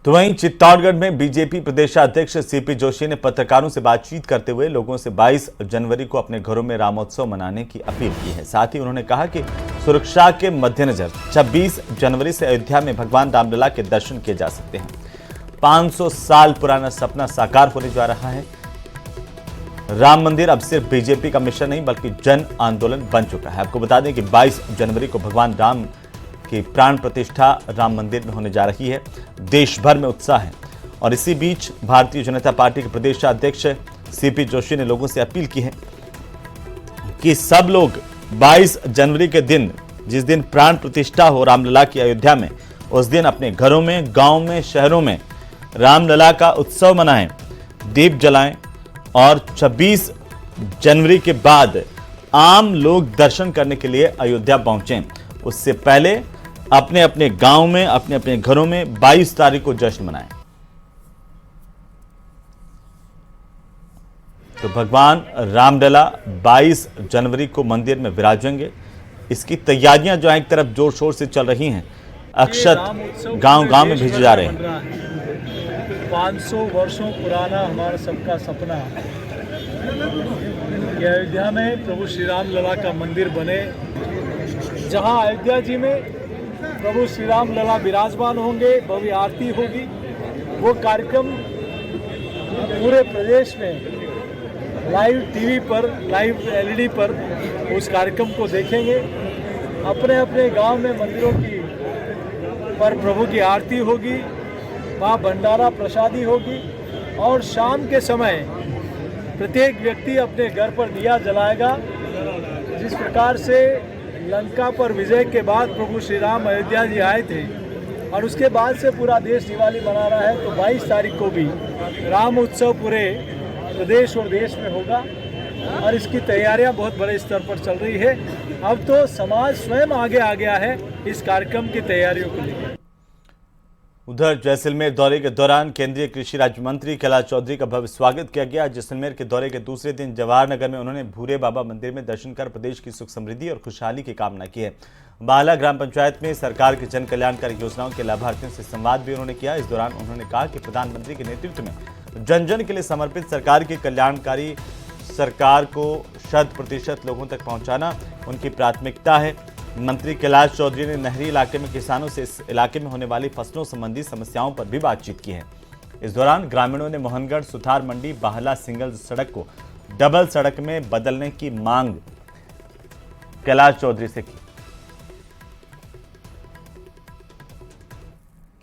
तो वहीं चित्तौड़गढ़ में बीजेपी प्रदेशाध्यक्ष सीपी जोशी ने पत्रकारों से बातचीत करते हुए लोगों से 22 जनवरी को अपने घरों में रामोत्सव मनाने की अपील की है। साथ ही उन्होंने कहा कि सुरक्षा के मद्देनजर 26 जनवरी से अयोध्या में भगवान रामलला के दर्शन किए जा सकते हैं। 500 साल पुराना सपना साकार होने जा रहा है। राम मंदिर अब सिर्फ बीजेपी का मिशन नहीं बल्कि जन आंदोलन बन चुका है। आपको बता दें कि 22 जनवरी को भगवान राम की प्राण प्रतिष्ठा राम मंदिर में होने जा रही है। देश भर में उत्साह है और इसी बीच भारतीय जनता पार्टी के प्रदेश अध्यक्ष सीपी जोशी ने लोगों से अपील की है कि सब लोग 22 जनवरी के दिन, जिस दिन प्राण प्रतिष्ठा हो रामलला की अयोध्या में, उस दिन अपने घरों में, गांव में, शहरों में रामलला का उत्सव मनाएं, दीप जलाएं और 26 जनवरी के बाद आम लोग दर्शन करने के लिए अयोध्या पहुंचें। उससे पहले अपने अपने गांव में, अपने अपने घरों में 22 तारीख को जश्न मनाएं। तो भगवान रामलला 22 जनवरी को मंदिर में विराजेंगे। इसकी तैयारियां जो है एक तरफ जोर शोर से चल रही हैं। अक्षत गांव-गांव में भेजे जा रहे हैं। 500 वर्षों पुराना हमारा सबका सपना कि अयोध्या में प्रभु श्री राम लला का मंदिर बने, जहां अयोध्या जी में प्रभु श्री राम लला विराजमान होंगे, भव्य आरती होगी। वो कार्यक्रम पूरे प्रदेश में लाइव टीवी पर, लाइव एलईडी पर उस कार्यक्रम को देखेंगे। अपने अपने गांव में मंदिरों की पर प्रभु की आरती होगी, वहाँ भंडारा प्रसादी होगी और शाम के समय प्रत्येक व्यक्ति अपने घर पर दिया जलाएगा। जिस प्रकार से लंका पर विजय के बाद प्रभु श्री राम अयोध्या जी आए थे और उसके बाद से पूरा देश दिवाली मना रहा है, तो 22 तारीख को भी राम उत्सव पूरे प्रदेश और देश में होगा और इसकी तैयारियां बहुत बड़े स्तर पर चल रही है। अब तो समाज स्वयं आगे आ गया है इस कार्यक्रम की तैयारियों को लेकर। उधर जैसलमेर दौरे के दौरान केंद्रीय कृषि राज्य मंत्री कैलाश चौधरी का भव्य स्वागत किया गया। जैसलमेर के दौरे के दूसरे दिन जवाहर नगर में उन्होंने भूरे बाबा मंदिर में दर्शन कर प्रदेश की सुख समृद्धि और खुशहाली की कामना की है। बाला ग्राम पंचायत में सरकार की जन कल्याणकारी योजनाओं के लाभार्थियों से संवाद भी उन्होंने किया। इस दौरान उन्होंने कहा कि प्रधानमंत्री के नेतृत्व में जन जन के लिए समर्पित सरकार की कल्याणकारी सरकार को 100% लोगों तक पहुंचाना उनकी प्राथमिकता है। मंत्री कैलाश चौधरी ने नहरी इलाके में किसानों से इस इलाके में होने वाली फसलों संबंधी समस्याओं पर भी बातचीत की है। इस दौरान ग्रामीणों ने मोहनगढ़ सुथार मंडी बाहला सिंगल सड़क को डबल सड़क में बदलने की मांग कैलाश चौधरी से की।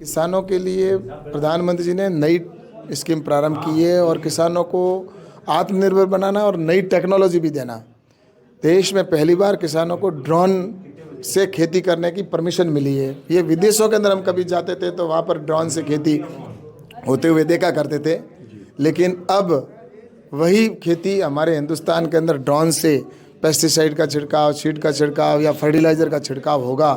किसानों के लिए प्रधानमंत्री जी ने नई स्कीम प्रारंभ की है और किसानों को आत्मनिर्भर बनाना और नई टेक्नोलॉजी भी देना। देश में पहली बार किसानों को ड्रोन से खेती करने की परमिशन मिली है। ये विदेशों के अंदर हम कभी जाते थे तो वहाँ पर ड्रोन से खेती होते हुए देखा करते थे, लेकिन अब वही खेती हमारे हिंदुस्तान के अंदर ड्रोन से पेस्टिसाइड का छिड़काव, सीड का छिड़काव या फर्टिलाइज़र का छिड़काव होगा।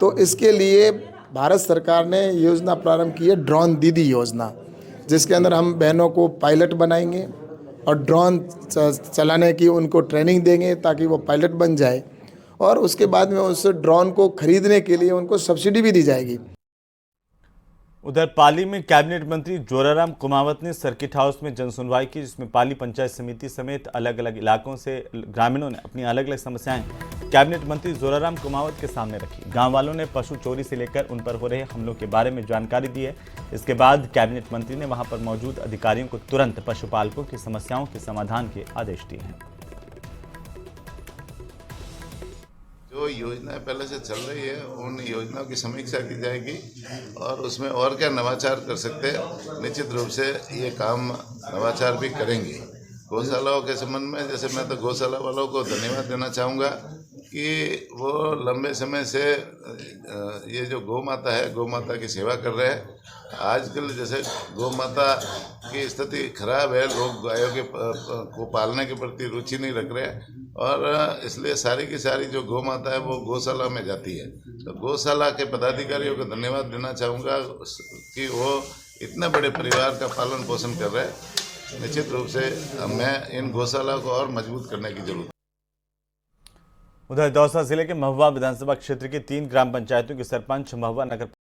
तो इसके लिए भारत सरकार ने योजना प्रारंभ की है, ड्रोन दीदी योजना, जिसके अंदर हम बहनों को पायलट बनाएंगे और ड्रोन चलाने की उनको ट्रेनिंग देंगे ताकि वो पायलट बन जाए और उसके बाद में उस ड्रोन को खरीदने के लिए उनको सब्सिडी भी दी जाएगी। उधर पाली में कैबिनेट मंत्री जोराराम कुमावत ने सर्किट हाउस में जनसुनवाई की, जिसमें पाली पंचायत समिति समेत अलग अलग इलाकों से ग्रामीणों ने अपनी अलग अलग समस्याएं कैबिनेट मंत्री जोराराम कुमावत के सामने रखी। गांव वालों ने पशु चोरी से लेकर उन पर हो रहे हमलों के बारे में जानकारी दी है। इसके बाद कैबिनेट मंत्री ने वहां पर मौजूद अधिकारियों को तुरंत पशुपालकों की समस्याओं के समाधान के आदेश दिए हैं। जो योजनाएं पहले से चल रही है उन योजनाओं की समीक्षा की जाएगी और उसमें और क्या नवाचार कर सकते हैं। निश्चित रूप से ये काम नवाचार भी करेंगे। गौशालाओं के संबंध में जैसे मैं तो गौशाला वालों को धन्यवाद देना चाहूँगा कि वो लंबे समय से ये जो गौ माता है, गौ माता की सेवा कर रहे हैं। आजकल जैसे गौ माता की स्थिति खराब है, लोग गायों के को पालने के प्रति रुचि नहीं रख रहे हैं और इसलिए सारी की सारी जो गौ माता है वो गौशाला में जाती है। तो गौशाला के पदाधिकारियों को धन्यवाद देना चाहूँगा कि वो इतने बड़े परिवार का पालन पोषण कर रहे हैं। निश्चित रूप से मैं इन गौशाला को और मजबूत करने की जरूरत है। उधर दौसा जिले के महुआ विधानसभा क्षेत्र की 3 ग्राम पंचायतों के सरपंच महुआ नगर